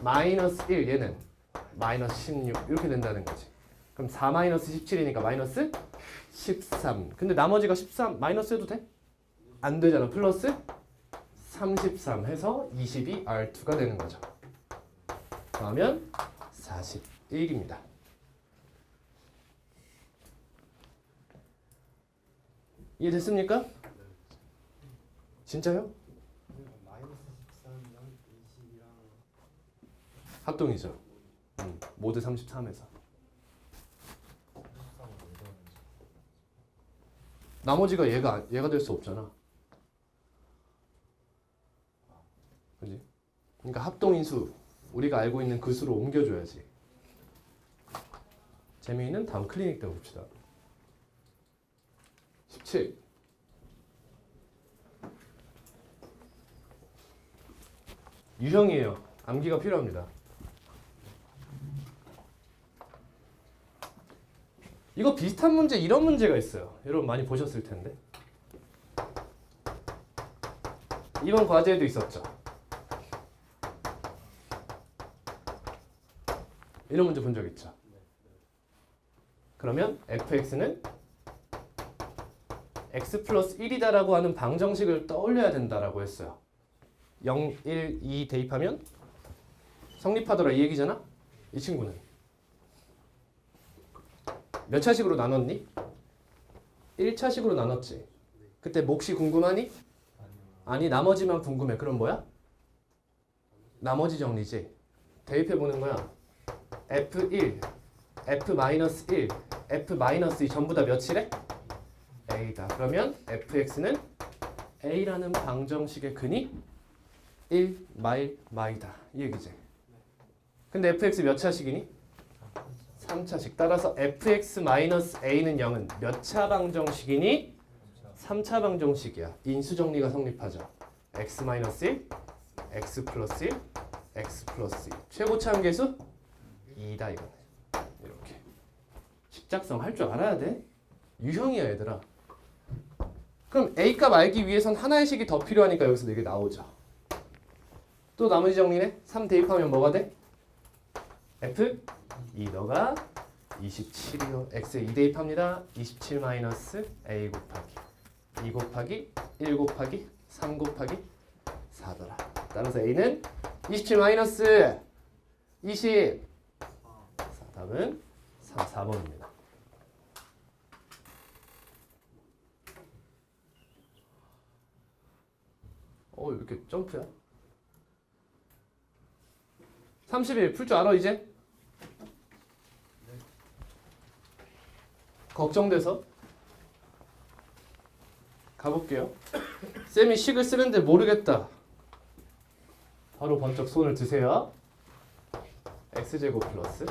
마이너스 1. 얘는 마이너스 16. 이렇게 된다는 거지. 그럼 4 마이너스 17이니까 마이너스 13. 근데 나머지가 13 마이너스 해도 돼? 안 되잖아. 플러스 33 해서 22 R2가 되는 거죠. 그러면 41입니다. 이해됐습니까? 진짜요? 합동이죠. 모두 33에서. 나머지가 얘가 될 수 없잖아. 그지? 그러니까 합동인수 우리가 알고 있는 그 수로 옮겨줘야지. 재미있는 다음 클리닉 때 봅시다. 17. 유형이에요. 암기가 필요합니다. 이거 비슷한 문제, 이런 문제가 있어요. 여러분 많이 보셨을 텐데. 이번 과제에도 있었죠. 이런 문제 본 적 있죠. 그러면 fx는 x 플러스 1이다라고 하는 방정식을 떠올려야 된다라고 했어요. 0, 1, 2 대입하면 성립하더라 이 얘기잖아. 이 친구는 몇 차식으로 나눴니? 1차식으로 나눴지. 그때 몫이 궁금하니? 아니, 나머지만 궁금해. 그럼 뭐야? 나머지 정리지. 대입해보는 거야. F1, F-1, F-2 전부 다 몇이래? A다. 그러면 fx는 A라는 방정식의 근이 1, 마이다. 이 얘기지. 근데 fx 몇 차식이니? 3차식. 따라서 fx-a는 0은 몇 차 방정식이니? 3차 방정식이야. 인수정리가 성립하죠. x-1, x 플러스 1, x 플러스 2. 최고차 함계수? 2다 이거네. 직작성 할 줄 알아야 돼. 유형이야 얘들아. 그럼 A값 알기 위해선 하나의 식이 더 필요하니까 여기서 이게 나오죠. 또 나머지 정리네. 3 대입하면 뭐가 돼? F 2 너가 27이요. X에 2 대입합니다. 27 마이너스 A 곱하기 2 곱하기 1 곱하기 3 곱하기 4더라. 따라서 A는 27 마이너스 20. 답은 3, 4번입니다. 왜 이렇게 점프야? 31 풀 줄 알아 이제? 걱정돼서 가볼게요. 쌤이 식을 쓰는데 모르겠다. 바로 번쩍 손을 드세요. x제곱 플러스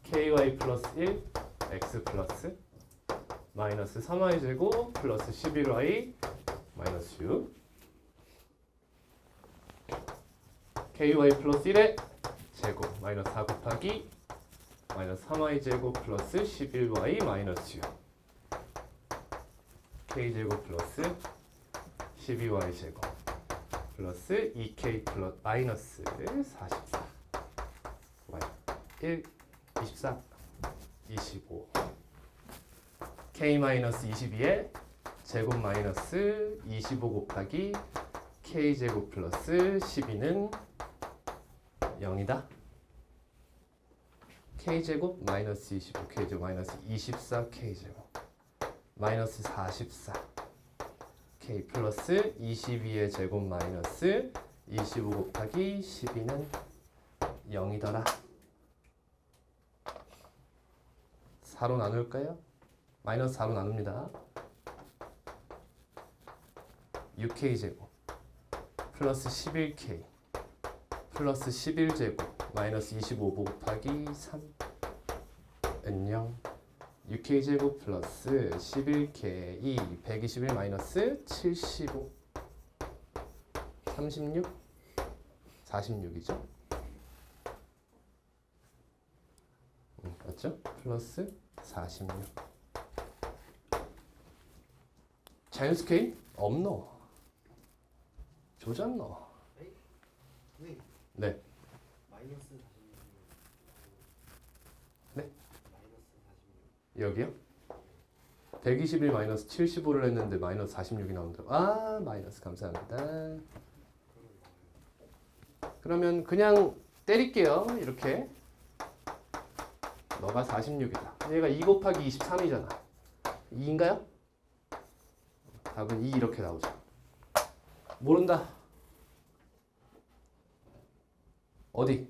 ky 플러스 1 x 플러스 마이너스 3y제곱 플러스 11y 마이너스 6 ky 플러스 1의 제곱 마이너스 4 곱하기 마이너스 3y제곱 플러스 11y 마이너스 6 k제곱 플러스 12y제곱 플러스 2k 플러스 마이너스 44 y 1 24 25 k 마이너스 22의 제곱 마이너스 25 곱하기 k제곱 플러스 12는 0이다. k제곱 마이너스 25 k제곱 마이너스 24 k제곱 마이너스 44 k 플러스 22의 제곱 마이너스 25 곱하기 12는 0이더라. 4로 나눌까요? 마이너스 4로 나눕니다. 6k제곱 플러스 11k 플러스 11제곱 마이너스 25 곱하기 3은 0 6k제곱 플러스 11k 121 마이너스 75 36 46이죠. 맞죠? 플러스 46 자연수 K? 없노 조졌노. 네. 마이너스 46. 네? 마이너스 46. 여기요? 121 마이너스 75를 했는데 마이너스 46이 나온다고. 아 마이너스 감사합니다. 그러면 그냥 때릴게요. 이렇게 너가 46이다. 얘가 2 곱하기 23이잖아. 2인가요? 답은 2 이렇게 나오죠. 모른다. 어디?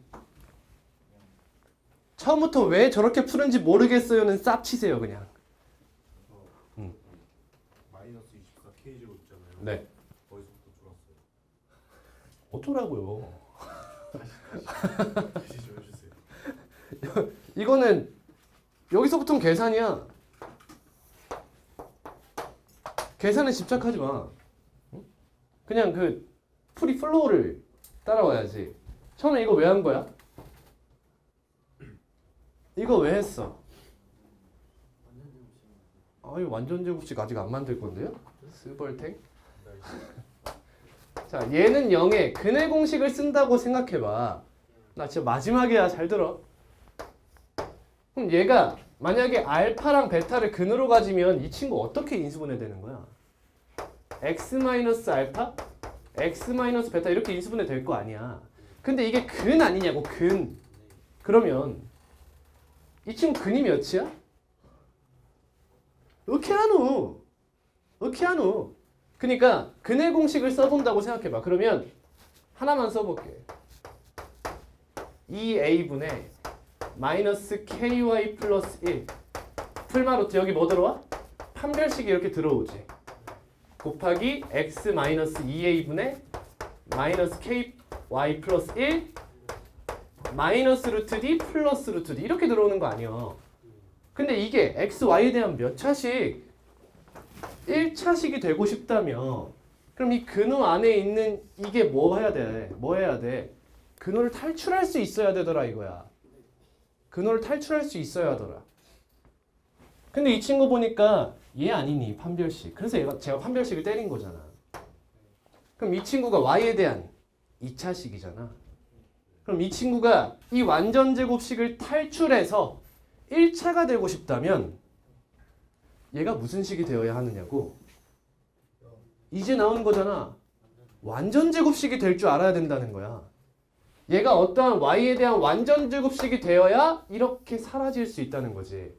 처음부터 왜 저렇게 푸는지 모르겠어요는 쌉 치세요 그냥. 마이너스 24 K제곱 있잖아요. 네. 거기서부터 줄었어요. 어쩌라고요. 다시 좀 해주세요. 이거는 여기서부터는 계산이야. 계산에 집착하지 마. 응? 그냥 그 프리 플로우를 따라와야지. 처음에 이거 왜 한 거야? 이거 왜 했어? 아, 이거 완전 제곱식 아직 안 만들 건데요? 스벌탱? 자, 얘는 0에 근의 공식을 쓴다고 생각해봐. 나 진짜 마지막이야. 잘 들어. 그럼 얘가 만약에 알파랑 베타를 근으로 가지면 이 친구 어떻게 인수분해 되는 거야? x-알파? x-베타 이렇게 인수분해 될 거 아니야. 근데 이게 근 아니냐고 근. 그러면 이 친구 근이 몇이야? 어케아누. 그러니까 근의 공식을 써본다고 생각해봐. 그러면 하나만 써볼게. 2a분의 마이너스 ky 플러스 1 풀마루트 여기 뭐 들어와? 판별식이 이렇게 들어오지. 곱하기 x 마이너스 2a분의 마이너스 ky 플러스 1 마이너스 루트 d 플러스 루트 d 이렇게 들어오는 거 아니야. 근데 이게 x, y에 대한 몇 차식? 1차식이 되고 싶다면 그럼 이 근호 안에 있는 이게 뭐 해야 돼? 뭐 해야 돼? 근호를 탈출할 수 있어야 되더라 이거야. 근호를 탈출할 수 있어야 하더라. 근데 이 친구 보니까 얘 아니니 판별식. 그래서 제가 판별식을 때린 거잖아. 그럼 이 친구가 y에 대한 2차식이잖아. 그럼 이 친구가 이 완전 제곱식을 탈출해서 1차가 되고 싶다면 얘가 무슨 식이 되어야 하느냐고. 이제 나오는 거잖아. 완전 제곱식이 될 줄 알아야 된다는 거야. 얘가 어떠한 y에 대한 완전 제곱식이 되어야 이렇게 사라질 수 있다는 거지.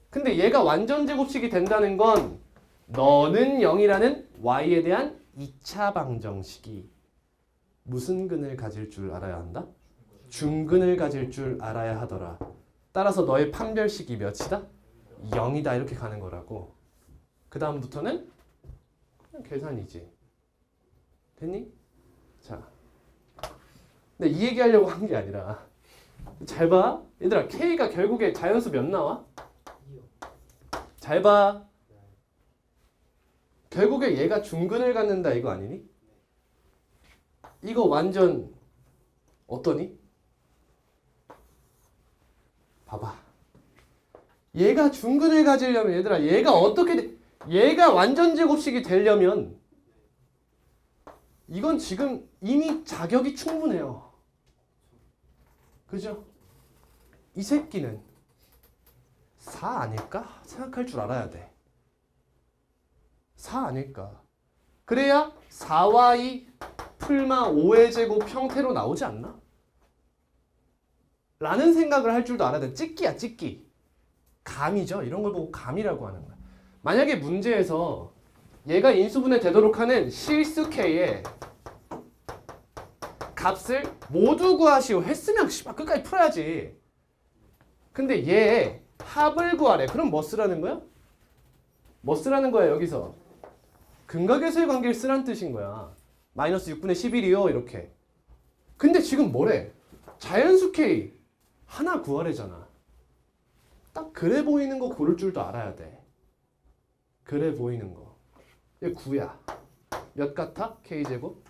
근데 얘가 완전 제곱식이 된다는 건 너는 0이라는 y에 대한 2차 방정식이 무슨 근을 가질 줄 알아야 한다? 중근을 가질 줄 알아야 하더라. 따라서 너의 판별식이 몇이다? 0이다 이렇게 가는 거라고. 그 다음부터는 그냥 계산이지. 됐니? 자, 근데 이 얘기하려고 한 게 아니라 잘 봐. 얘들아 K가 결국에 자연수 몇 나와? 잘 봐. 결국에 얘가 중근을 갖는다 이거 아니니? 이거 완전 어떠니? 봐봐. 얘가 중근을 가지려면 얘들아 얘가 어떻게 얘가 완전 제곱식이 되려면 이건 지금 이미 자격이 충분해요. 그죠? 이 새끼는 4 아닐까? 생각할 줄 알아야 돼. 4 아닐까? 그래야 4y 풀마 5의 제곱 형태로 나오지 않나? 라는 생각을 할 줄도 알아야 돼. 찍기야 찍기. 감이죠. 이런 걸 보고 감이라고 하는 거야. 만약에 문제에서 얘가 인수분해 되도록 하는 실수 K의 값을 모두 구하시오 했으면 씨발 끝까지 풀어야지. 근데 얘 합을 구하래. 그럼 뭐 쓰라는 거야? 뭐 쓰라는 거야 여기서? 근각에서의 관계를 쓰라는 뜻인 거야. 마이너스 6분의 11이요 이렇게. 근데 지금 뭐래? 자연수 K 하나 구하래잖아. 딱 그래 보이는 거 고를 줄도 알아야 돼. 그래 보이는 거. 얘 9야. 몇 같아? K제곱?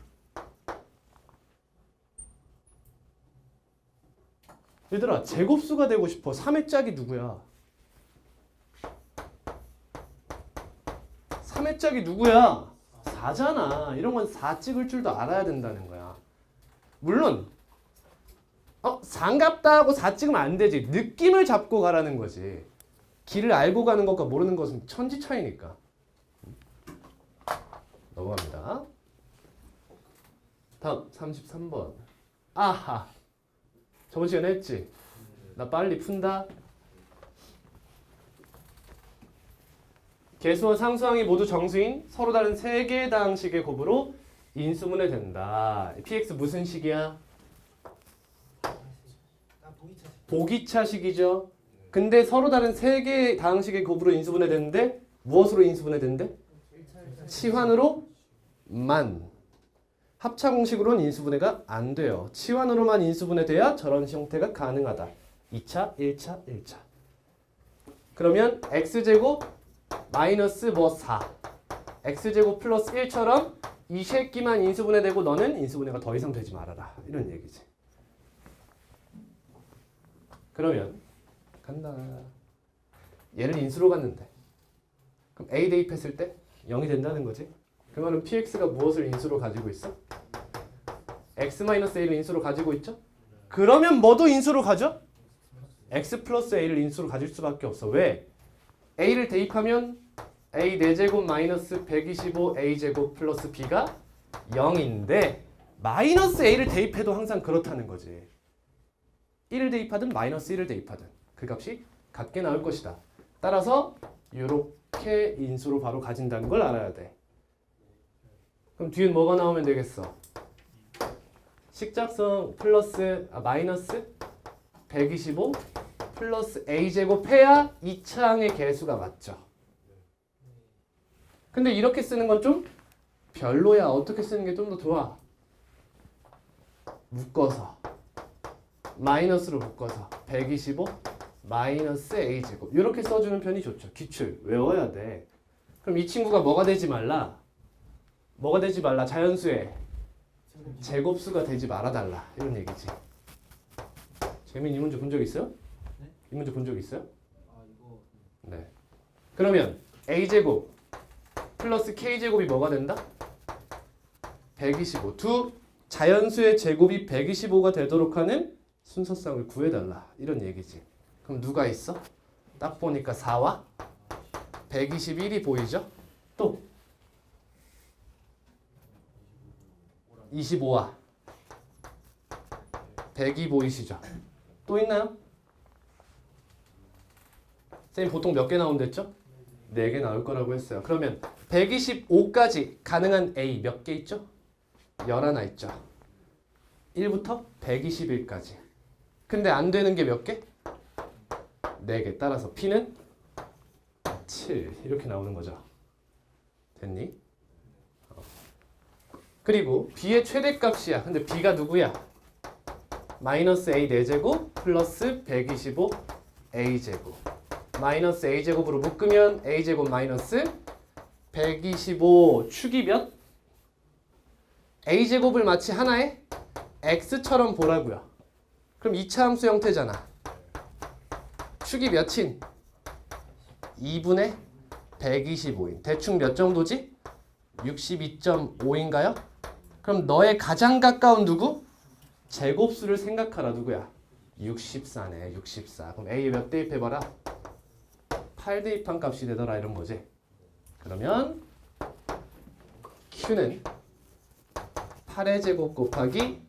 얘들아 제곱수가 되고 싶어. 3의 짝이 누구야? 3의 짝이 누구야? 4잖아. 이런 건 4 찍을 줄도 알아야 된다는 거야. 물론 4인갑다 하고 4 찍으면 안 되지. 느낌을 잡고 가라는 거지. 길을 알고 가는 것과 모르는 것은 천지 차이니까. 넘어갑니다. 다음 33번. 아하. 저번 시간에 했지? 나 빨리 푼다. 개수와 상수항이 모두 정수인 서로 다른 3개의 다항식의 곱으로 인수분해 된다. px 무슨 식이야? 보기차식이죠. 근데 서로 다른 3개의 다항식의 곱으로 인수분해 되는데 무엇으로 인수분해 된대? 치환으로 만. 합차 공식으로는 인수분해가 안 돼요. 치환으로만 인수분해 돼야 저런 형태가 가능하다. 2차, 1차, 1차. 그러면 x제곱 마이너스 4. x제곱 플러스 1처럼 이 새끼만 인수분해 되고 너는 인수분해가 더 이상 되지 말아라. 이런 얘기지. 그러면 간다. 얘를 인수로 갔는데 그럼 a 대입했을 때 0이 된다는 거지. 그 말은 px가 무엇을 인수로 가지고 있어? x-a를 인수로 가지고 있죠? 그러면 뭐도 인수로 가죠? x 플러스 a를 인수로 가질 수밖에 없어. 왜? a를 대입하면 a 4제곱 마이너스 125 a제곱 플러스 b가 0인데 마이너스 a를 대입해도 항상 그렇다는 거지. 1을 대입하든 마이너스 1을 대입하든 그 값이 같게 나올 것이다. 따라서 이렇게 인수로 바로 가진다는 걸 알아야 돼. 그럼 뒤엔 뭐가 나오면 되겠어? 식작성 플러스 마이너스 125 플러스 a제곱 해야 2차항의 개수가 맞죠. 근데 이렇게 쓰는 건 좀 별로야. 어떻게 쓰는 게 좀 더 좋아? 묶어서 마이너스로 묶어서 125 마이너스 a제곱 이렇게 써주는 편이 좋죠. 기출 외워야 돼. 그럼 이 친구가 뭐가 되지 말라? 뭐가 되지 말라? 자연수의 제곱수가 되지 말아달라. 이런 얘기지. 재민 이 문제 본 적 있어요? 이 문제 본 적 있어요? 아 이거 네. 그러면 a제곱 플러스 k제곱이 뭐가 된다? 125. 두 자연수의 제곱이 125가 되도록 하는 순서쌍을 구해달라. 이런 얘기지. 그럼 누가 있어? 딱 보니까 4와 121이 보이죠? 또 25와 100이 보이시죠? 또 있나요? 쌤이 보통 몇 개 나온댔죠? 4개 나올 거라고 했어요. 그러면 125까지 가능한 A 몇 개 있죠? 11 있죠. 1부터 121까지. 근데 안 되는 게 몇 개? 4개. 따라서 P는 7 이렇게 나오는 거죠. 됐니? 그리고 B의 최대값이야. 근데 B가 누구야? 마이너스 A 4제곱 플러스 125 A제곱. 마이너스 A제곱으로 묶으면 A제곱 마이너스 125 축이 몇? A제곱을 마치 하나의 X처럼 보라고요. 그럼 2차 함수 형태잖아. 축이 몇인? 2분의 125인. 대충 몇 정도지? 62.5인가요? 그럼 너의 가장 가까운 누구? 제곱수를 생각하라. 누구야? 64네. 64. 그럼 A에 몇 대입해봐라? 8 대입한 값이 되더라 이런 거지. 그러면 Q는 8의 제곱 곱하기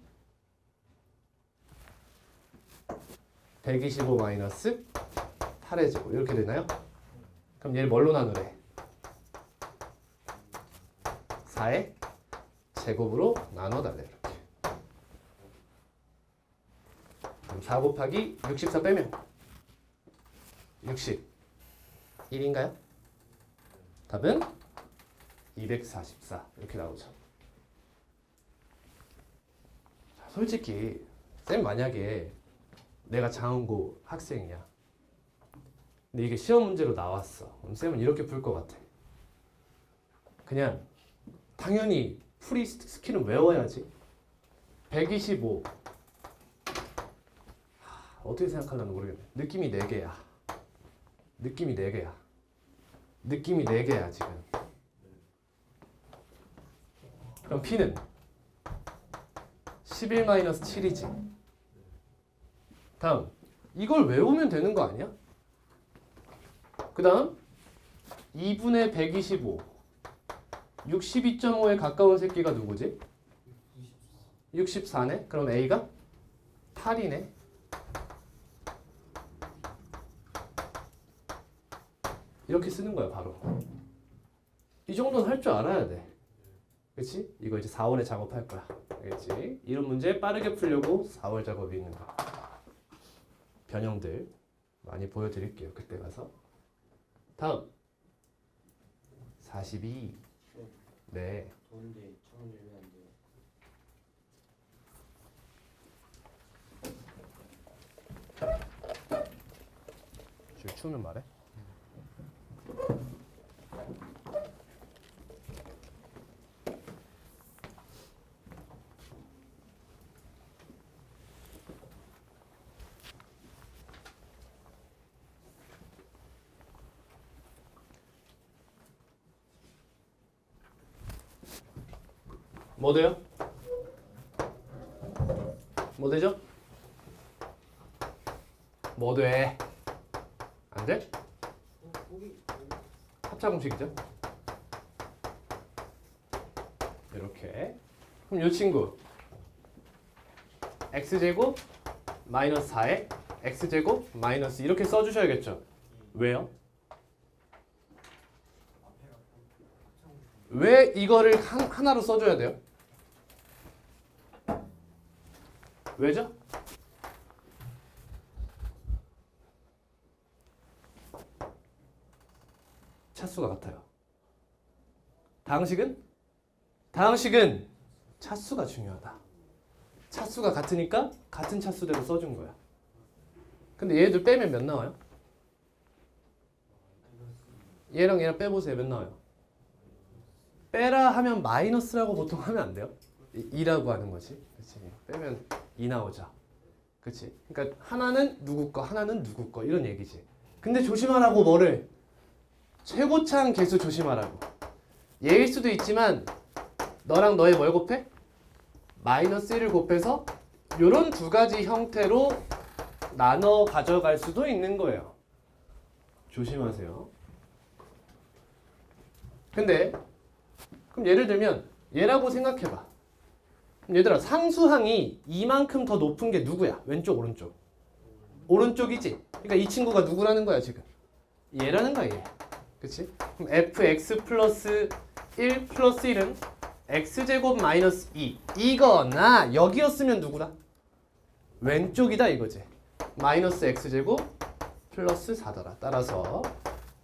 125 마이너스 8의 제곱 이렇게 되나요? 그럼 얘를 뭘로 나누래? 4의 제곱으로 나눠달래 이렇게. 그럼 4 곱하기 64 빼면 61인가요? 답은 244 이렇게 나오죠. 자, 솔직히 쌤 만약에 내가 장원고 학생이야. 근데 이게 시험 문제로 나왔어. 그럼 쌤은 이렇게 풀 것 같아. 그냥 당연히 풀이 스킬은 외워야지. 125 어떻게 생각하려나 모르겠네. 느낌이 4개야. 느낌이 4개야. 느낌이 4개야 지금. 그럼 P는 11-7이지. 다음 이걸 외우면 되는 거 아니야? 그 다음 2분의 125 62.5에 가까운 새끼가 누구지? 64네? 그럼 A가 8이네. 이렇게 쓰는 거야 바로. 이 정도는 할 줄 알아야 돼. 그치? 이거 이제 4월에 작업할 거야. 알겠지? 이런 문제 빠르게 풀려고 4월 작업이 있는 거야. 변형들 많이 보여드릴게요. 그때 가서. 다음 42. 네. 더운데 창문 열면 안 돼요. 줄 추우면 말해. 뭐 돼요? 뭐 되죠? 뭐 돼? 안 돼? 합차 공식이죠? 이렇게. 그럼 이 친구 x제곱 마이너스 4에 x제곱 마이너스 이렇게 써주셔야겠죠? 왜요? 왜 이거를 하나로 써줘야 돼요? 왜죠? 차수가 같아요. 다항식은? 다항식은 차수가 중요하다. 차수가 같으니까 같은 차수대로 써준 거야. 근데 얘들 빼면 몇 나와요? 얘랑 얘랑 빼보세요. 몇 나와요? 빼라 하면 마이너스라고 보통 하면 안 돼요. 2라고 하는 거지. 그치? 빼면 2 나오죠. 그치? 그러니까 하나는 누구 거, 하나는 누구 거 이런 얘기지. 근데 조심하라고 뭐를? 최고차항 계수 조심하라고. 얘일 수도 있지만 너랑 너의 뭘 곱해? 마이너스 1을 곱해서 요런 두 가지 형태로 나눠 가져갈 수도 있는 거예요. 조심하세요. 근데 그럼 예를 들면 얘라고 생각해봐. 그럼 얘들아 상수항이 이만큼 더 높은 게 누구야? 왼쪽 오른쪽? 오른쪽이지? 그러니까 이 친구가 누구라는 거야 지금? 얘라는 거야 얘. 그치? 그럼 fx 플러스 1 플러스 1은 x제곱 마이너스 2 이거나 여기였으면 누구다? 왼쪽이다 이거지. 마이너스 x제곱 플러스 4더라. 따라서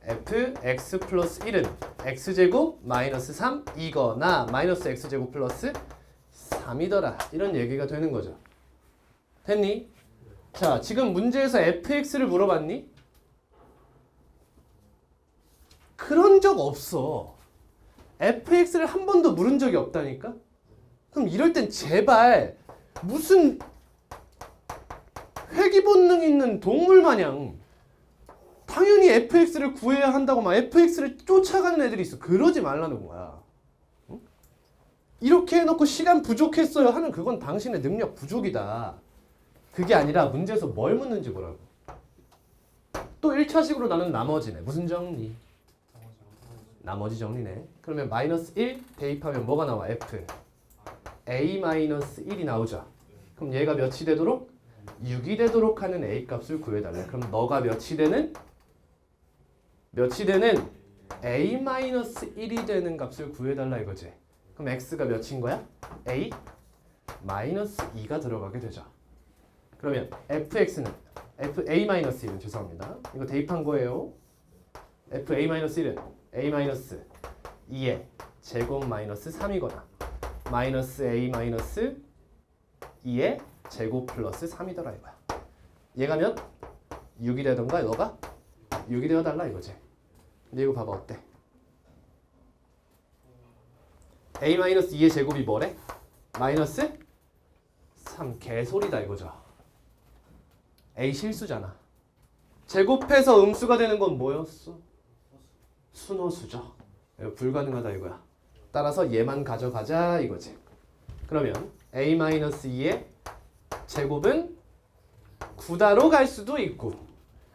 fx 플러스 1은 x제곱 마이너스 3 이거나 마이너스 x제곱 플러스 3이더라. 이런 얘기가 되는 거죠. 됐니? 자, 지금 문제에서 fx를 물어봤니? 그런 적 없어. fx를 한 번도 물은 적이 없다니까? 그럼 이럴 땐 제발 무슨 회귀 본능 있는 동물 마냥 당연히 fx를 구해야 한다고 막 fx를 쫓아가는 애들이 있어. 그러지 말라는 거야. 응? 이렇게 해놓고 시간 부족했어요 하는 그건 당신의 능력 부족이다. 그게 아니라 문제에서 뭘 묻는지 보라고. 또 1차식으로 나는 나머지네. 무슨 정리? 나머지 정리네. 그러면 마이너스 1 대입하면 뭐가 나와? f a 마이너스 1이 나오죠. 그럼 얘가 몇이 되도록? 6이 되도록 하는 a 값을 구해달래. 그럼 너가 몇이 되는 a 마이너스 1이 되는 값을 구해달라 이거지. 그럼 x가 몇인 거야? a 마이너스 2가 들어가게 되죠. 그러면 fx는 a 마이너스 1은 죄송합니다. 이거 대입한 거예요. fa 마이너스 1은 a 마이너스 2의 제곱 마이너스 3이거나 마이너스 a 마이너스 2의 제곱 플러스 3이더라 이거야. 얘가 몇? 6이 되던가 너가 6이 되어달라 이거지. 근데 이거 봐봐 어때? a 마이너스 2의 제곱이 뭐래? 마이너스 3 개소리다 이거죠. a 실수잖아. 제곱해서 음수가 되는 건 뭐였어? 순호수죠. 불가능하다 이거야. 따라서 얘만 가져가자 이거지. 그러면 a 마이너스 2의 제곱은 9다로 갈 수도 있고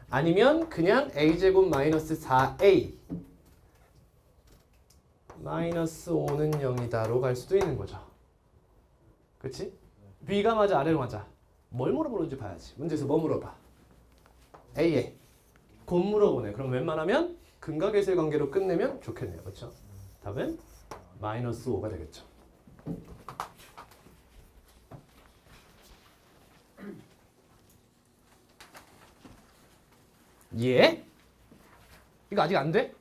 아니면 그냥 a제곱 마이너스 4a 마이너스 5는 0이다로 갈 수도 있는 거죠. 그치? B가 맞아 아래로 맞아? 뭘 물어보는지 봐야지. 문제에서 뭐 물어봐? A에 곧 물어보네. 그럼 웬만하면 근각의수의 관계로 끝내면 좋겠네요. 그렇죠? 답은 마이너스 5가 되겠죠. 예? 이거 아직 안 돼?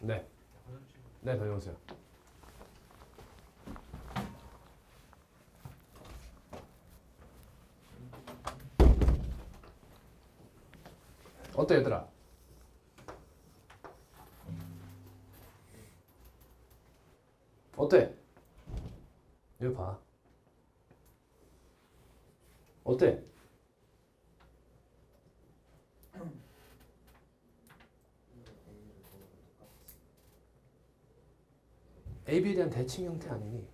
네. 네, 다녀오세요. 어때 얘들아? 어때? 이거 봐. 어때? AB에 대한 대칭 형태 아니니?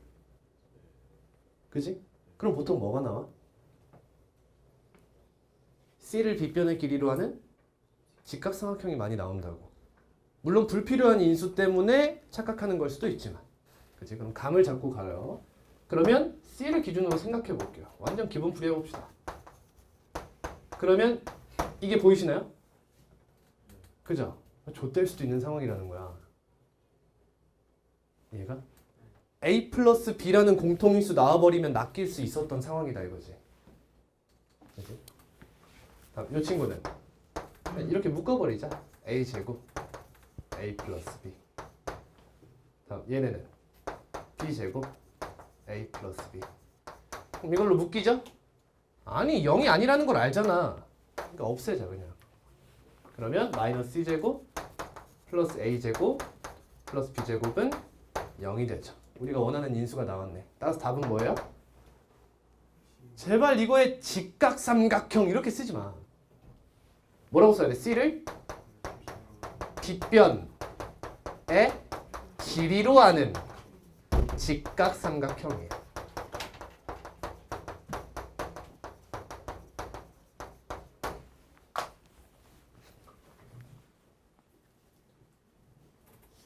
그지? 그럼 보통 뭐가 나와? C를 B변의 길이로 하는 직각삼각형이 많이 나온다고. 물론 불필요한 인수 때문에 착각하는 걸 수도 있지만 그치? 그럼 감을 잡고 가요. 그러면 C를 기준으로 생각해 볼게요. 완전 기본풀이 해봅시다. 그러면 이게 보이시나요? 그죠? 좆될 수도 있는 상황이라는 거야. 얘가 A 플러스 B라는 공통인수 나와버리면 낚일 수 있었던 상황이다 이거지. 그치? 다음 이 친구는 이렇게 묶어버리자. A 제곱 A 플러스 B. 다음 얘네는 B 제곱 A 플러스 B. 그럼 이걸로 묶이죠? 아니 0이 아니라는 걸 알잖아. 그러니까 없애자 그냥. 그러면 마이너스 C 제곱 플러스 A 제곱 플러스 B 제곱은 0이 되죠. 우리가 원하는 인수가 나왔네. 따라서 답은 뭐예요? 제발 이거에 직각삼각형 이렇게 쓰지 마. 뭐라고 써야 돼? C를 빗변의 길이로 하는 직각삼각형이에요.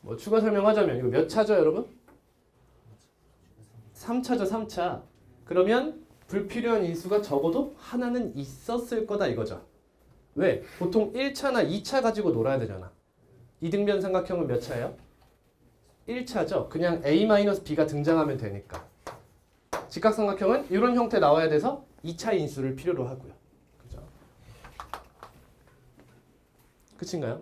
뭐 추가 설명하자면 이거 몇 차죠, 여러분? 3차죠, 3차. 그러면 불필요한 인수가 적어도 하나는 있었을 거다 이거죠. 왜? 보통 1차나 2차 가지고 놀아야 되잖아. 이등변 삼각형은 몇 차예요? 1차죠. 그냥 A-B가 등장하면 되니까. 직각삼각형은 이런 형태 나와야 돼서 2차 인수를 필요로 하고요. 그죠? 끝인가요?